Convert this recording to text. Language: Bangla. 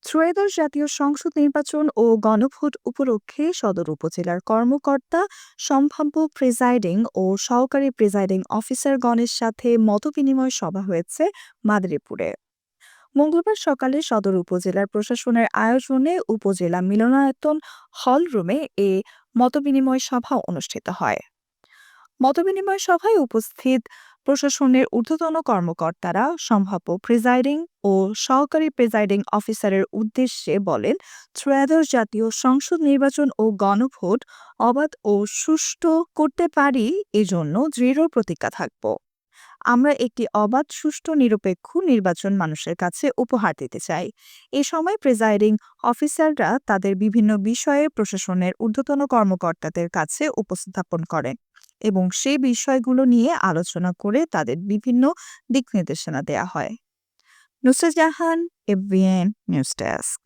ত্রয়োদশ জাতীয় সংসদ নির্বাচন ও গণভোট উপলক্ষে সদর উপজেলার কর্মকর্তা, সম্ভাব্য প্রিজাইডিং ও সহকারী প্রিজাইডিং অফিসারগণের সাথে মতবিনিময় সভা হয়েছে মাদারীপুরে। মঙ্গলবার সকালে সদর উপজেলার প্রশাসনের আয়োজনে উপজেলা মিলনায়তন হলরুমে এ মতবিনিময় সভা অনুষ্ঠিত হয়। মতবিনিময় সভায় উপস্থিত প্রশাসনের ঊর্ধ্বতন কর্মকর্তারা সম্ভাব্য প্রিজাইডিং ও সহকারী প্রিজাইডিং অফিসারের উদ্দেশ্যে বলেন, ত্রয়োদশ জাতীয় সংসদ নির্বাচন ও গণভোট অবাধ ও সুষ্ঠু করতে পারি, এজন্য দৃঢ় প্রতিজ্ঞা থাকব। আমরা একটি অবাধ, সুষ্ঠু, নিরপেক্ষ নির্বাচন মানুষের কাছে উপহার দিতে চাই। এ সময় প্রিজাইডিং অফিসাররা তাদের বিভিন্ন বিষয়ে প্রশাসনের ঊর্ধ্বতন কর্মকর্তাদের কাছে উপস্থাপন করেন এবং সেই বিষয়গুলো নিয়ে আলোচনা করে তাদের বিভিন্ন দিক নির্দেশনা দেয়া হয়। Nusrat Jahan, ABN news desk.